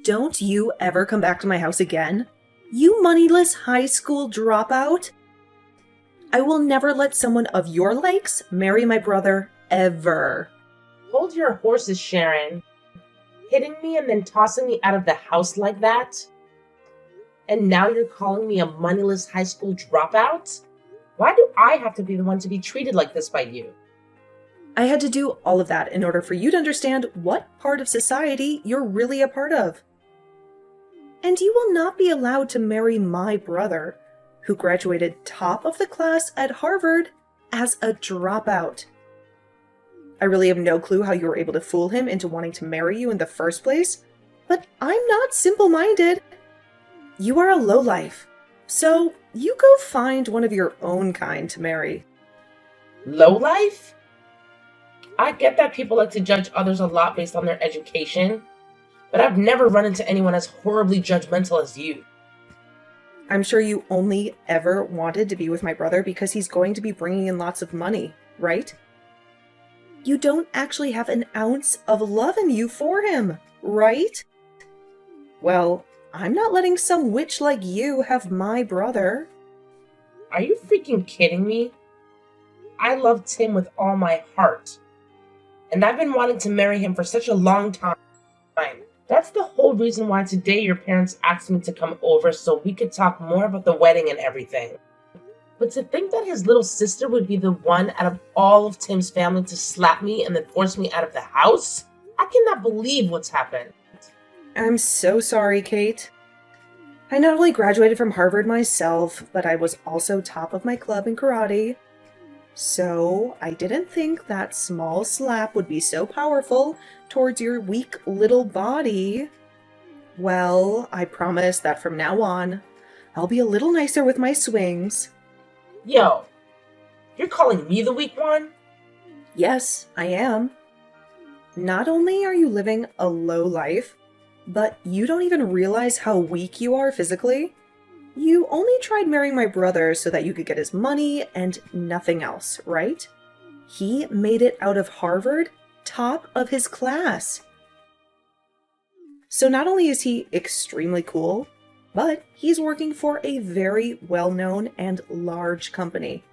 Don't you ever come back to my house again? You moneyless high school dropout! I will never let someone of your likes marry my brother, ever. Hold your horses, Sharon. Hitting me and then tossing me out of the house like that? And now you're calling me a moneyless high school dropout? Why do I have to be the one to be treated like this by you? I had to do all of that in order for you to understand what part of society you're really a part of. And you will not be allowed to marry my brother, who graduated top of the class at Harvard as a dropout. I really have no clue how you were able to fool him into wanting to marry you in the first place, but I'm not simple-minded. You are a lowlife, so you go find one of your own kind to marry. Lowlife? I get that people like to judge others a lot based on their education, but I've never run into anyone as horribly judgmental as you. I'm sure you only ever wanted to be with my brother because he's going to be bringing in lots of money, right? You don't actually have an ounce of love in you for him, right? Well, I'm not letting some witch like you have my brother. Are you freaking kidding me? I love Tim with all my heart. And I've been wanting to marry him for such a long time. That's the whole reason why today your parents asked me to come over so we could talk more about the wedding and everything. But to think that his little sister would be the one out of all of Tim's family to slap me and then force me out of the house? I cannot believe what's happened. I'm so sorry, Kate. I not only graduated from Harvard myself, but I was also top of my club in karate. So I didn't think that small slap would be so powerful towards your weak little body. Well, I promise that from now on, I'll be a little nicer with my swings. Yo, you're calling me the weak one? Yes, I am. Not only are you living a low life, but you don't even realize how weak you are physically. You only tried marrying my brother so that you could get his money and nothing else, right? He made it out of Harvard, top of his class. So not only is he extremely cool, but he's working for a very well-known and large company.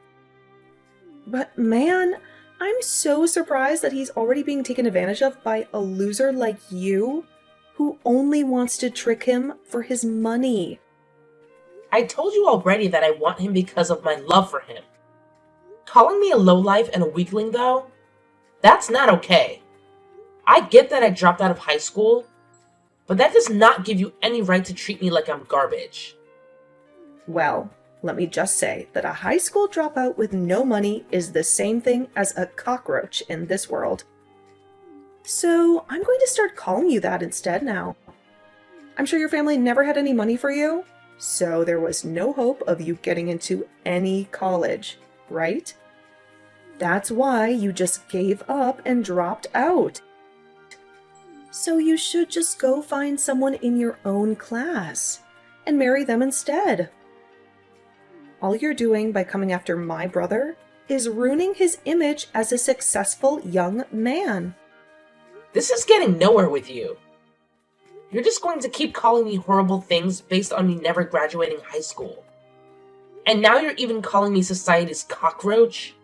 But man, I'm so surprised that he's already being taken advantage of by a loser like you, who only wants to trick him for his money. I told you already that I want him because of my love for him. Calling me a lowlife and a weakling, though? That's not okay. I get that I dropped out of high school, but that does not give you any right to treat me like I'm garbage. Well, let me just say that a high school dropout with no money is the same thing as a cockroach in this world. So I'm going to start calling you that instead now. I'm sure your family never had any money for you, so there was no hope of you getting into any college, right? That's why you just gave up and dropped out. So you should just go find someone in your own class and marry them instead. All you're doing by coming after my brother is ruining his image as a successful young man. This is getting nowhere with you. You're just going to keep calling me horrible things based on me never graduating high school. And now you're even calling me society's cockroach?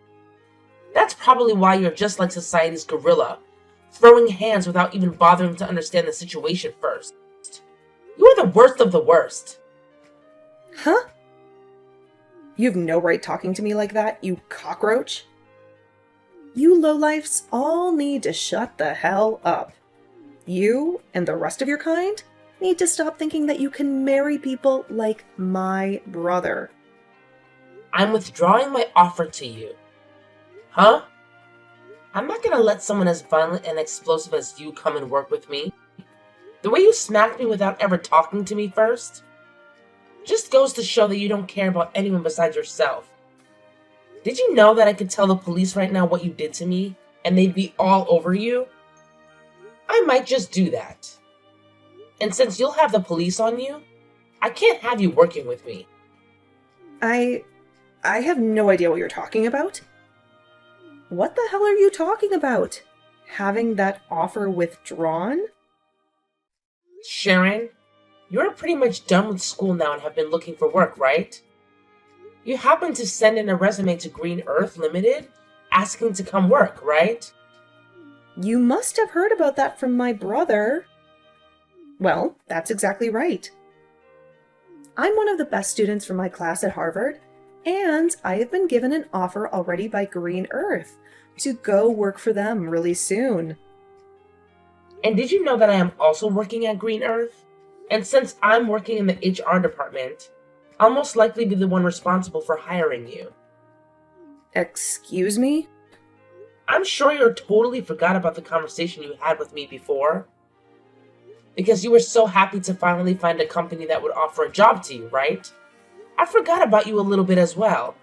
That's probably why you're just like society's gorilla, throwing hands without even bothering to understand the situation first. You are the worst of the worst. Huh? You have no right talking to me like that, you cockroach. You lowlifes all need to shut the hell up. You and the rest of your kind need to stop thinking that you can marry people like my brother. I'm withdrawing my offer to you. Huh? I'm not gonna let someone as violent and explosive as you come and work with me. The way you smacked me without ever talking to me first just goes to show that you don't care about anyone besides yourself. Did you know that I could tell the police right now what you did to me, and they'd be all over you? I might just do that. And since you'll have the police on you, I can't have you working with me. I have no idea what you're talking about. What the hell are you talking about? Having that offer withdrawn? Sharon, you're pretty much done with school now and have been looking for work, right? You happened to send in a resume to Green Earth Limited asking to come work, right? You must have heard about that from my brother. Well, that's exactly right. I'm one of the best students from my class at Harvard, and I have been given an offer already by Green Earth to go work for them really soon. And did you know that I am also working at Green Earth? And since I'm working in the HR department, I'll most likely be the one responsible for hiring you. Excuse me? I'm sure you totally forgot about the conversation you had with me before. Because you were so happy to finally find a company that would offer a job to you, right? I forgot about you a little bit as well.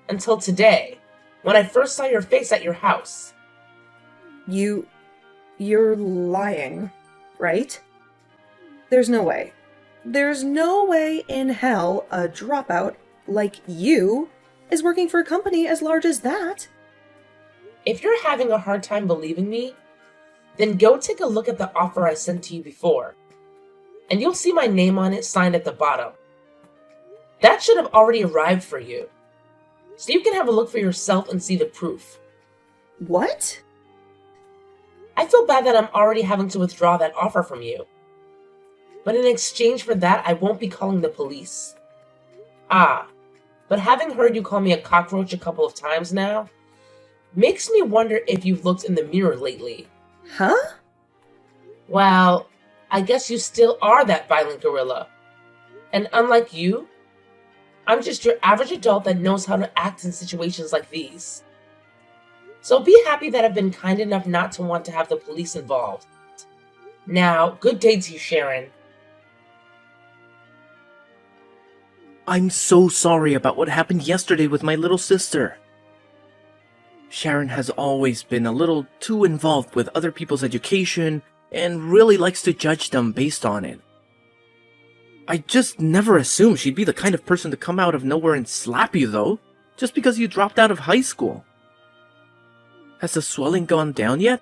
Until today, when I first saw your face at your house. You're lying, right? There's no way. There's no way in hell a dropout like you is working for a company as large as that. If you're having a hard time believing me, then go take a look at the offer I sent to you before. And you'll see my name on it signed at the bottom. That should have already arrived for you. So you can have a look for yourself and see the proof. What? I feel bad that I'm already having to withdraw that offer from you. But in exchange for that, I won't be calling the police. But having heard you call me a cockroach a couple of times now, makes me wonder if you've looked in the mirror lately. Huh? Well, I guess you still are that violent gorilla. And unlike you, I'm just your average adult that knows how to act in situations like these. So be happy that I've been kind enough not to want to have the police involved. Now, good day to you, Sharon. I'm so sorry about what happened yesterday with my little sister. Sharon has always been a little too involved with other people's education and really likes to judge them based on it. I just never assumed she'd be the kind of person to come out of nowhere and slap you, though, just because you dropped out of high school. Has the swelling gone down yet?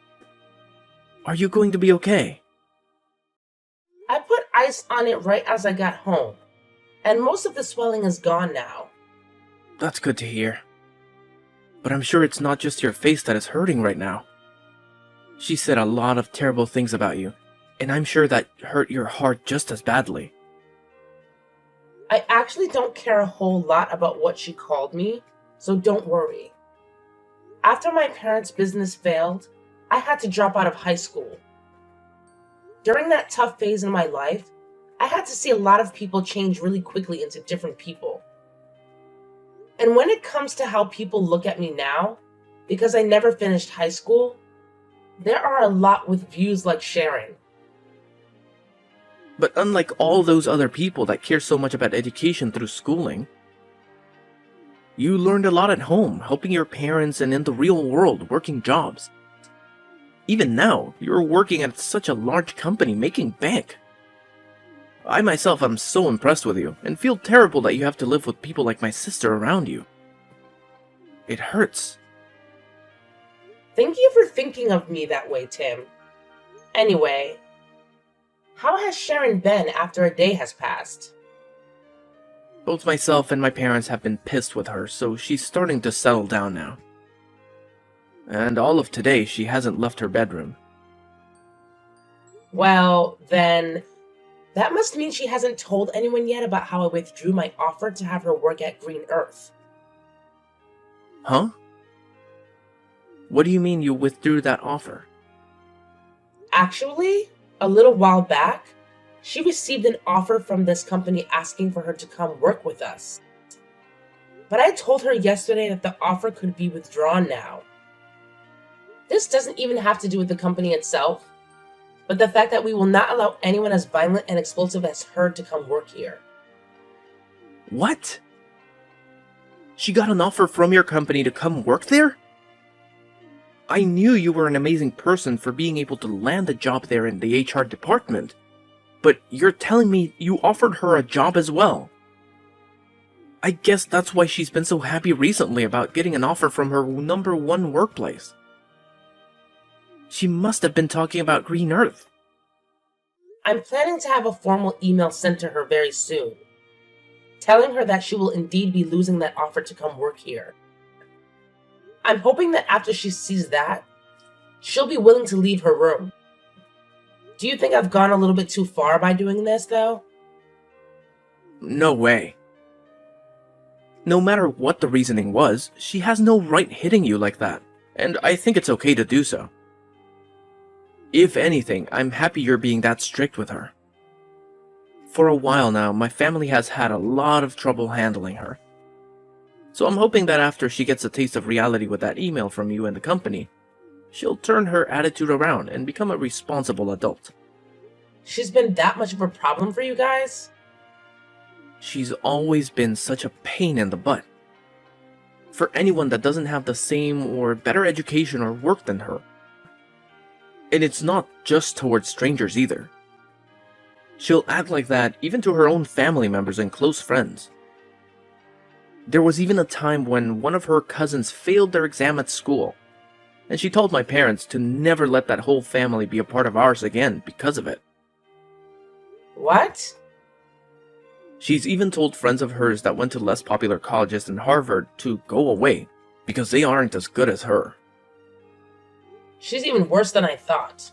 Are you going to be okay? I put ice on it right as I got home, and most of the swelling is gone now. That's good to hear. But I'm sure it's not just your face that is hurting right now. She said a lot of terrible things about you, and I'm sure that hurt your heart just as badly. I actually don't care a whole lot about what she called me, so don't worry. After my parents' business failed, I had to drop out of high school. During that tough phase in my life, I had to see a lot of people change really quickly into different people. And when it comes to how people look at me now, because I never finished high school, there are a lot with views like Sharon. But unlike all those other people that care so much about education through schooling, you learned a lot at home, helping your parents and in the real world working jobs. Even now, you're working at such a large company making bank. I myself am so impressed with you, and feel terrible that you have to live with people like my sister around you. It hurts. Thank you for thinking of me that way, Tim. Anyway, how has Sharon been after a day has passed? Both myself and my parents have been pissed with her, so she's starting to settle down now. And all of today, she hasn't left her bedroom. Well, then, that must mean she hasn't told anyone yet about how I withdrew my offer to have her work at Green Earth. Huh? What do you mean you withdrew that offer? Actually, a little while back, she received an offer from this company asking for her to come work with us. But I told her yesterday that the offer could be withdrawn now. This doesn't even have to do with the company itself, but the fact that we will not allow anyone as violent and explosive as her to come work here. What? She got an offer from your company to come work there? I knew you were an amazing person for being able to land a job there in the HR department, but you're telling me you offered her a job as well. I guess that's why she's been so happy recently about getting an offer from her #1 workplace. She must have been talking about Green Earth. I'm planning to have a formal email sent to her very soon, telling her that she will indeed be losing that offer to come work here. I'm hoping that after she sees that, she'll be willing to leave her room. Do you think I've gone a little bit too far by doing this, though? No way. No matter what the reasoning was, she has no right hitting you like that, and I think it's okay to do so. If anything, I'm happy you're being that strict with her. For a while now, my family has had a lot of trouble handling her. So I'm hoping that after she gets a taste of reality with that email from you and the company, she'll turn her attitude around and become a responsible adult. She's been that much of a problem for you guys? She's always been such a pain in the butt. For anyone that doesn't have the same or better education or work than her. And it's not just towards strangers either. She'll act like that even to her own family members and close friends. There was even a time when one of her cousins failed their exam at school, and she told my parents to never let that whole family be a part of ours again because of it. What? She's even told friends of hers that went to less popular colleges than Harvard to go away because they aren't as good as her. She's even worse than I thought.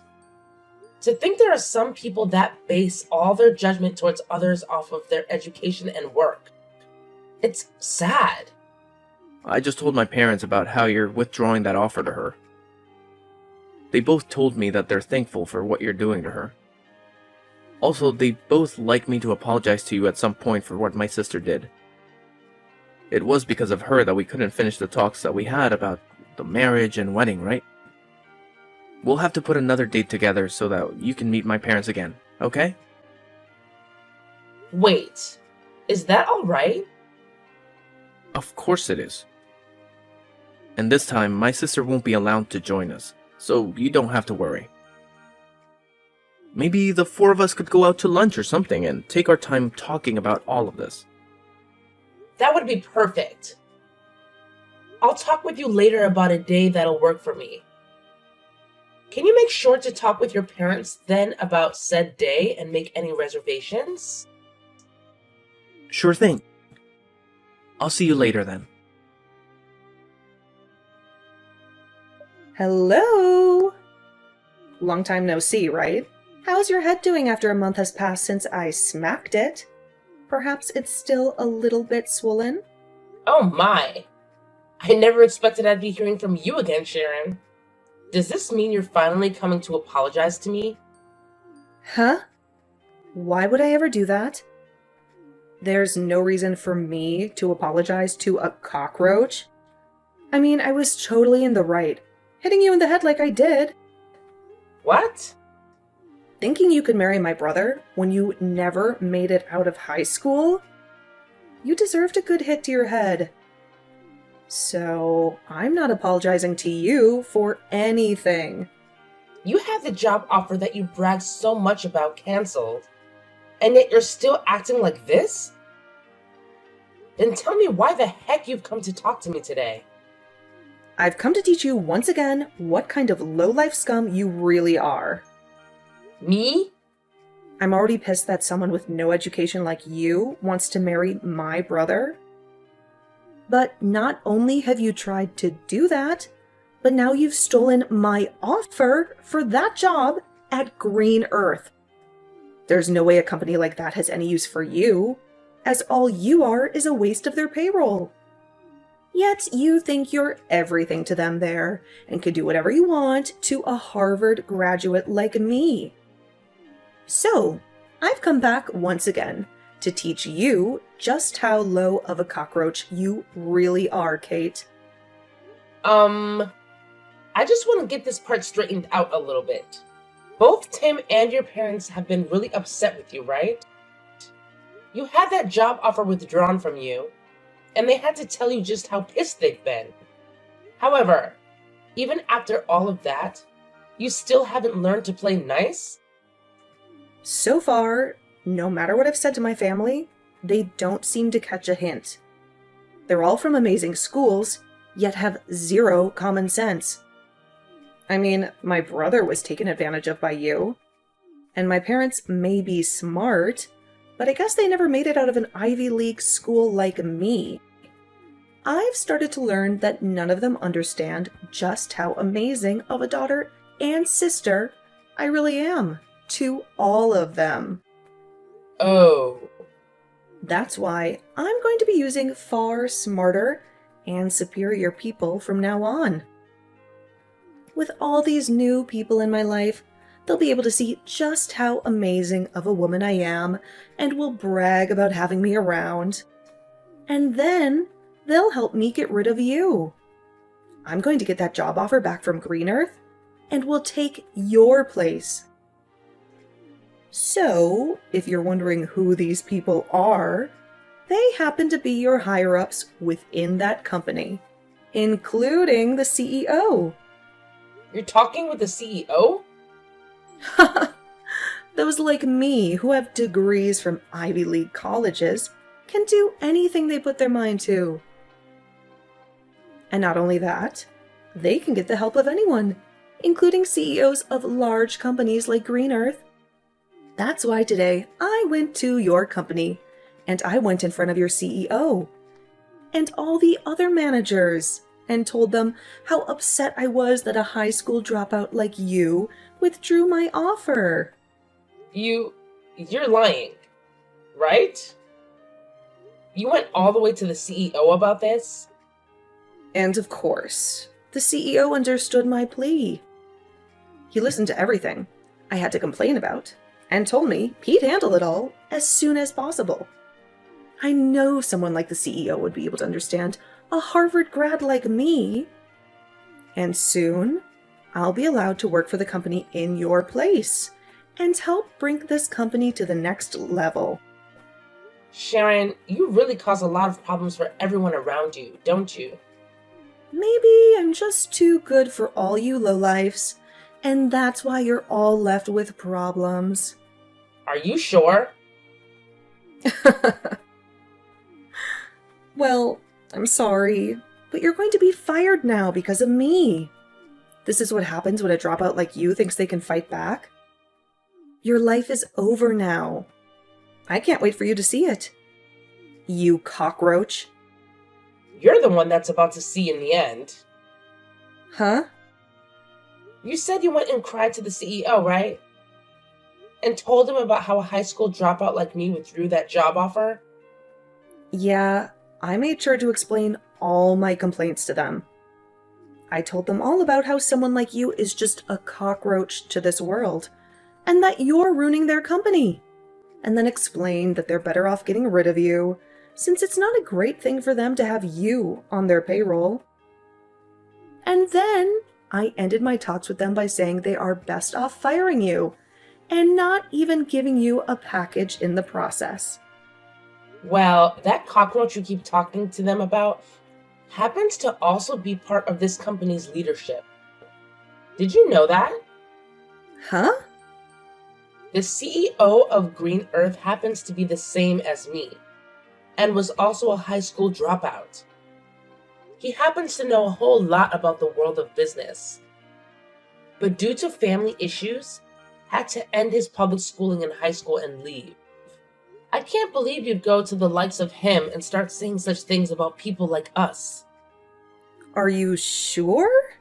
To think there are some people that base all their judgment towards others off of their education and work. It's sad. I just told my parents about how you're withdrawing that offer to her. They both told me that they're thankful for what you're doing to her. Also, they both like me to apologize to you at some point for what my sister did. It was because of her that we couldn't finish the talks that we had about the marriage and wedding, right? We'll have to put another date together so that you can meet my parents again, okay? Wait, is that alright? Of course it is. And this time, my sister won't be allowed to join us, so you don't have to worry. Maybe the four of us could go out to lunch or something and take our time talking about all of this. That would be perfect. I'll talk with you later about a day that'll work for me. Can you make sure to talk with your parents then about said day and make any reservations? Sure thing. I'll see you later then. Hello! Long time no see, right? How's your head doing after a month has passed since I smacked it? Perhaps it's still a little bit swollen? Oh my! I never expected I'd be hearing from you again, Sharon. Does this mean you're finally coming to apologize to me? Huh? Why would I ever do that? There's no reason for me to apologize to a cockroach. I mean, I was totally in the right, hitting you in the head like I did. What? Thinking you could marry my brother when you never made it out of high school? You deserved a good hit to your head. So, I'm not apologizing to you for anything. You had the job offer that you bragged so much about canceled, and yet you're still acting like this? Then tell me why the heck you've come to talk to me today. I've come to teach you once again what kind of low-life scum you really are. Me? I'm already pissed that someone with no education like you wants to marry my brother. But not only have you tried to do that, but now you've stolen my offer for that job at Green Earth. There's no way a company like that has any use for you, as all you are is a waste of their payroll. Yet you think you're everything to them there, and could do whatever you want to a Harvard graduate like me. So, I've come back once again to teach you just how low of a cockroach you really are, Kate. I just want to get this part straightened out a little bit. Both Tim and your parents have been really upset with you, right? You had that job offer withdrawn from you, and they had to tell you just how pissed they've been. However, even after all of that, you still haven't learned to play nice? So far, no matter what I've said to my family, they don't seem to catch a hint. They're all from amazing schools, yet have zero common sense. I mean, my brother was taken advantage of by you. And my parents may be smart, but I guess they never made it out of an Ivy League school like me. I've started to learn that none of them understand just how amazing of a daughter and sister I really am to all of them. Oh, That's why I'm going to be using far smarter and superior people from now on. With all these new people in my life, they'll be able to see just how amazing of a woman I am and will brag about having me around. And then they'll help me get rid of you. I'm going to get that job offer back from Green Earth and will take your place. So, if you're wondering who these people are, they happen to be your higher-ups within that company, including the CEO. you're talking with the CEO? Those like me who have degrees from Ivy League colleges can do anything they put their mind to. And not only that, they can get the help of anyone, including CEOs of large companies like Green Earth. That's why today I went to your company, and I went in front of your CEO and all the other managers and told them how upset I was that a high school dropout like you withdrew my offer. You're lying, right? You went all the way to the CEO about this? And of course, the CEO understood my plea. He listened to everything I had to complain about and told me he'd handle it all as soon as possible. I know someone like the CEO would be able to understand a Harvard grad like me. And soon, I'll be allowed to work for the company in your place and help bring this company to the next level. Sharon, you really cause a lot of problems for everyone around you, don't you? Maybe I'm just too good for all you lowlifes, and that's why you're all left with problems. Are you sure? Well, I'm sorry, but you're going to be fired now because of me. This is what happens when a dropout like you thinks they can fight back. Your life is over now. I can't wait for you to see it. You cockroach. You're the one that's about to see in the end. Huh? You said you went and cried to the CEO, right? And told him about how a high school dropout like me withdrew that job offer? Yeah, I made sure to explain all my complaints to them. I told them all about how someone like you is just a cockroach to this world, and that you're ruining their company. And then explained that they're better off getting rid of you, since it's not a great thing for them to have you on their payroll. And then I ended my talks with them by saying they are best off firing you, and not even giving you a package in the process. Well, that cockroach you keep talking to them about happens to also be part of this company's leadership. Did you know that? Huh? The CEO of Green Earth happens to be the same as me, and was also a high school dropout. He happens to know a whole lot about the world of business, but due to family issues, had to end his public schooling in high school and leave. I can't believe you'd go to the likes of him and start saying such things about people like us. Are you sure?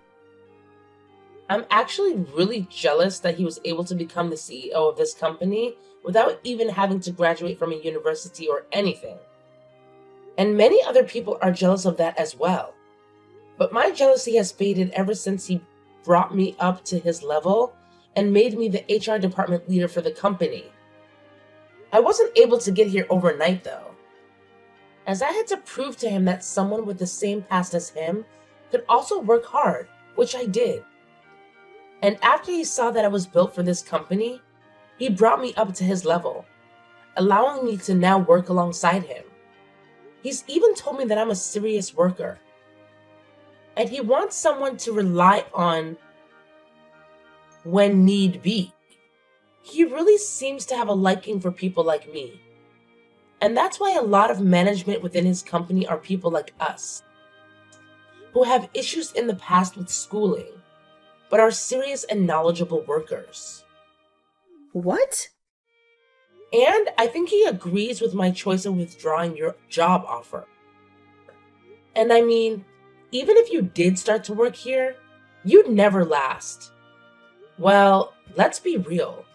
I'm actually really jealous that he was able to become the CEO of this company without even having to graduate from a university or anything. And many other people are jealous of that as well. But my jealousy has faded ever since he brought me up to his level and made me the HR department leader for the company. I wasn't able to get here overnight though, as I had to prove to him that someone with the same past as him could also work hard, which I did. And after he saw that I was built for this company, he brought me up to his level, allowing me to now work alongside him. He's even told me that I'm a serious worker, and he wants someone to rely on when need be. He really seems to have a liking for people like me. And that's why a lot of management within his company are people like us, who have issues in the past with schooling, but are serious and knowledgeable workers. What? And I think he agrees with my choice of withdrawing your job offer. And I mean, even if you did start to work here, you'd never last. Well, let's be real.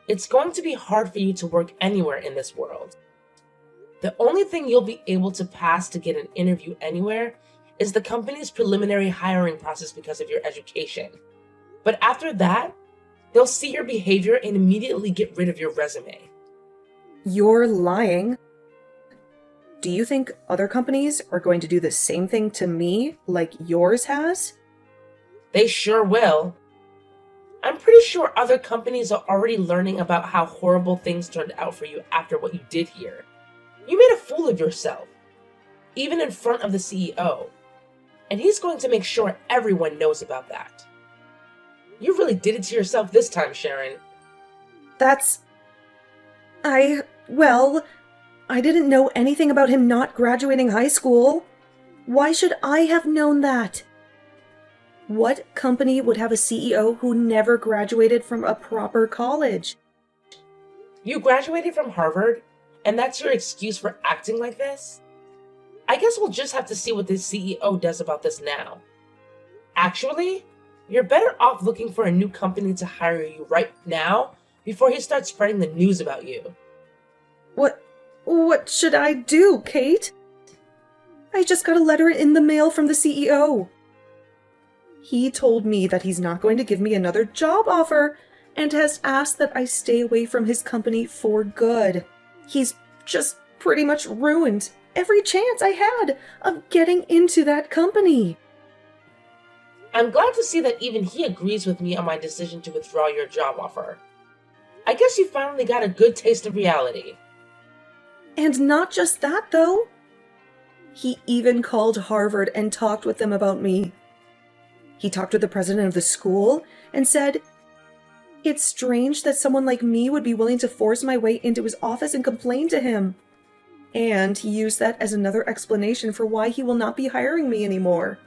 It's going to be hard for you to work anywhere in this world. The only thing you'll be able to pass to get an interview anywhere is the company's preliminary hiring process because of your education. But after that, they'll see your behavior and immediately get rid of your resume. You're lying. Do you think other companies are going to do the same thing to me like yours has? They sure will. I'm pretty sure other companies are already learning about how horrible things turned out for you after what you did here. You made a fool of yourself, even in front of the CEO. And he's going to make sure everyone knows about that. You really did it to yourself this time, Sharon. Well, I didn't know anything about him not graduating high school. Why should I have known that? What company would have a CEO who never graduated from a proper college? You graduated from Harvard, and that's your excuse for acting like this? I guess we'll just have to see what the CEO does about this now. Actually, you're better off looking for a new company to hire you right now before he starts spreading the news about you. What should I do, Kate? I just got a letter in the mail from the CEO. He told me that he's not going to give me another job offer and has asked that I stay away from his company for good. He's just pretty much ruined every chance I had of getting into that company. I'm glad to see that even he agrees with me on my decision to withdraw your job offer. I guess you finally got a good taste of reality. And not just that, though. He even called Harvard and talked with them about me. He talked with the president of the school and said, "It's strange that someone like me would be willing to force my way into his office and complain to him." And he used that as another explanation for why he will not be hiring me anymore.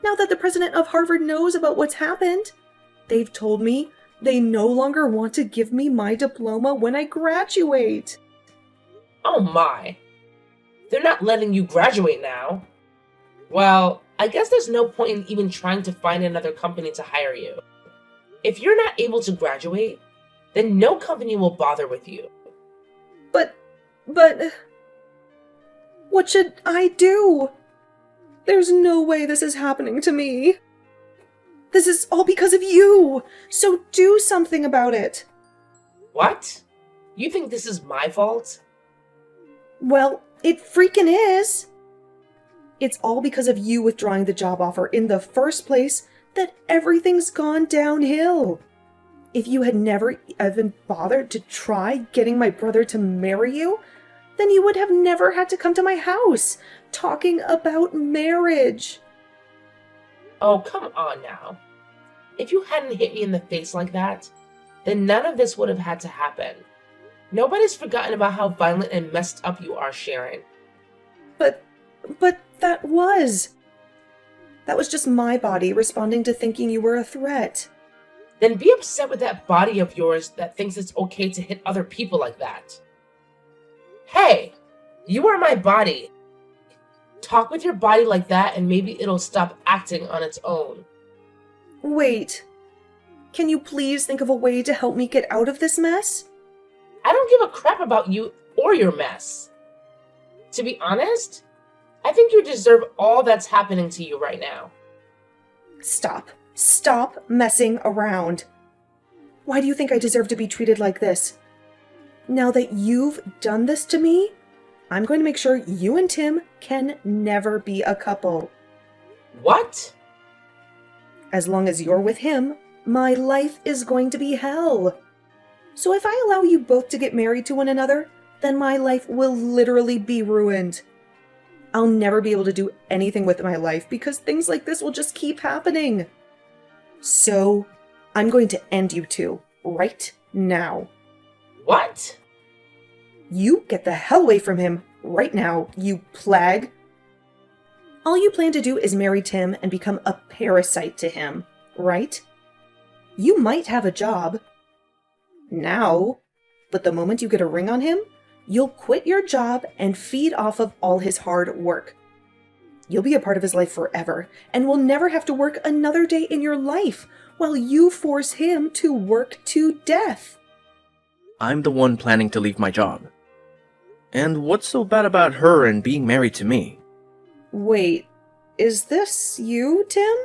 Now that the president of Harvard knows about what's happened, they've told me they no longer want to give me my diploma when I graduate. Oh my. They're not letting you graduate now. Well, I guess there's no point in even trying to find another company to hire you. If you're not able to graduate, then no company will bother with you. But, what should I do? There's no way this is happening to me. This is all because of you, so do something about it. What? You think this is my fault? Well, it freaking is. It's all because of you withdrawing the job offer in the first place that everything's gone downhill. If you had never even bothered to try getting my brother to marry you, then you would have never had to come to my house talking about marriage. Oh, come on now. If you hadn't hit me in the face like that, then none of this would have had to happen. Nobody's forgotten about how violent and messed up you are, Sharon. But that was just my body responding to thinking you were a threat. Then be upset with that body of yours that thinks it's okay to hit other people like that. Hey, you are my body. Talk with your body like that and maybe it'll stop acting on its own. Wait, can you please think of a way to help me get out of this mess? I don't give a crap about you or your mess. To be honest, I think you deserve all that's happening to you right now. Stop messing around. Why do you think I deserve to be treated like this? Now that you've done this to me, I'm going to make sure you and Tim can never be a couple. What? As long as you're with him, my life is going to be hell. So if I allow you both to get married to one another, then my life will literally be ruined. I'll never be able to do anything with my life because things like this will just keep happening. So, I'm going to end you two right now. What? You get the hell away from him right now, you plague. All you plan to do is marry Tim and become a parasite to him, right? You might have a job, Now. But the moment you get a ring on him, you'll quit your job and feed off of all his hard work. You'll be a part of his life forever, and will never have to work another day in your life while you force him to work to death. I'm the one planning to leave my job. And what's so bad about her and being married to me? Wait, is this you, Tim?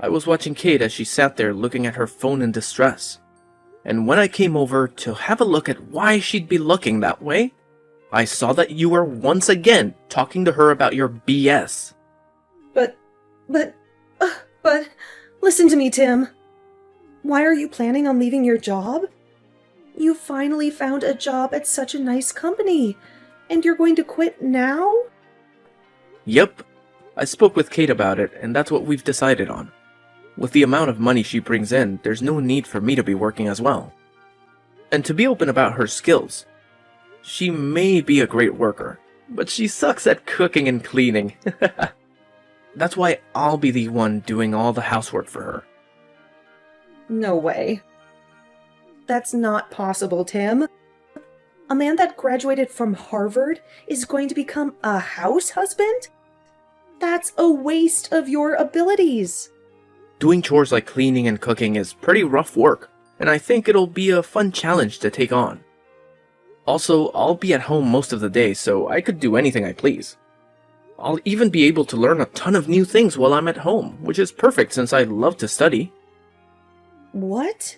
I was watching Kate as she sat there looking at her phone in distress. And when I came over to have a look at why she'd be looking that way, I saw that you were once again talking to her about your BS. But, listen to me, Tim. Why are you planning on leaving your job? You finally found a job at such a nice company, and you're going to quit now? Yep, I spoke with Kate about it, and that's what we've decided on. With the amount of money she brings in, there's no need for me to be working as well. And to be open about her skills, she may be a great worker, but she sucks at cooking and cleaning. That's why I'll be the one doing all the housework for her. No way. That's not possible, Tim. A man that graduated from Harvard is going to become a house husband? That's a waste of your abilities. Doing chores like cleaning and cooking is pretty rough work, and I think it'll be a fun challenge to take on. Also, I'll be at home most of the day, so I could do anything I please. I'll even be able to learn a ton of new things while I'm at home, which is perfect since I love to study. What?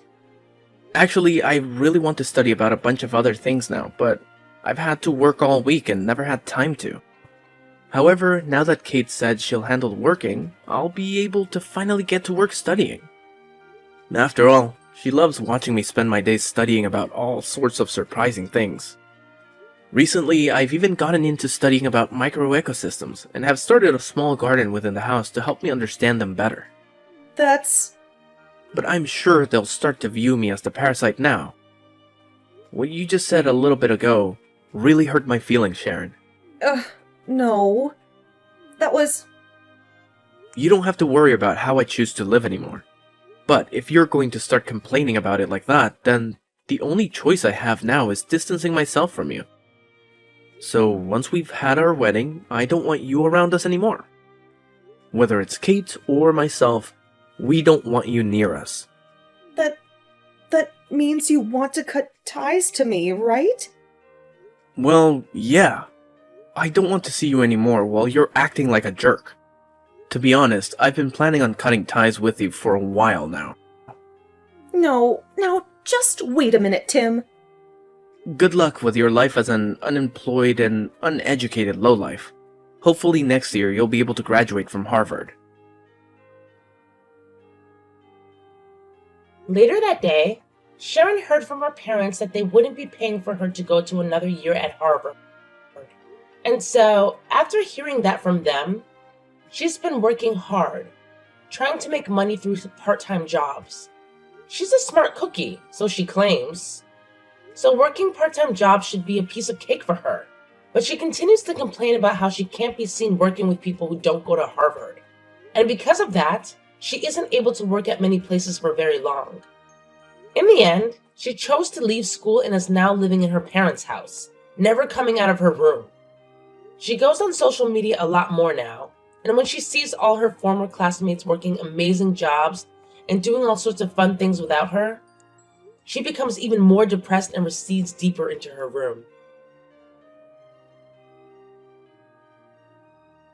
Actually, I really want to study about a bunch of other things now, but I've had to work all week and never had time to. However, now that Kate said she'll handle working, I'll be able to finally get to work studying. After all, she loves watching me spend my days studying about all sorts of surprising things. Recently, I've even gotten into studying about microecosystems and have started a small garden within the house to help me understand them better. That's... But I'm sure they'll start to view me as the parasite now. What you just said a little bit ago really hurt my feelings, Sharon. No. That was... You don't have to worry about how I choose to live anymore. But if you're going to start complaining about it like that, then the only choice I have now is distancing myself from you. So once we've had our wedding, I don't want you around us anymore. Whether it's Kate or myself, we don't want you near us. That means you want to cut ties to me, right? Well, yeah. I don't want to see you anymore while you're acting like a jerk. To be honest, I've been planning on cutting ties with you for a while now. No, now just wait a minute, Tim. Good luck with your life as an unemployed and uneducated lowlife. Hopefully next year you'll be able to graduate from Harvard. Later that day, Sharon heard from her parents that they wouldn't be paying for her to go to another year at Harvard. And so, after hearing that from them, she's been working hard, trying to make money through part-time jobs. She's a smart cookie, so she claims. So working part-time jobs should be a piece of cake for her. But she continues to complain about how she can't be seen working with people who don't go to Harvard. And because of that, she isn't able to work at many places for very long. In the end, she chose to leave school and is now living in her parents' house, never coming out of her room. She goes on social media a lot more now, and when she sees all her former classmates working amazing jobs and doing all sorts of fun things without her, she becomes even more depressed and recedes deeper into her room.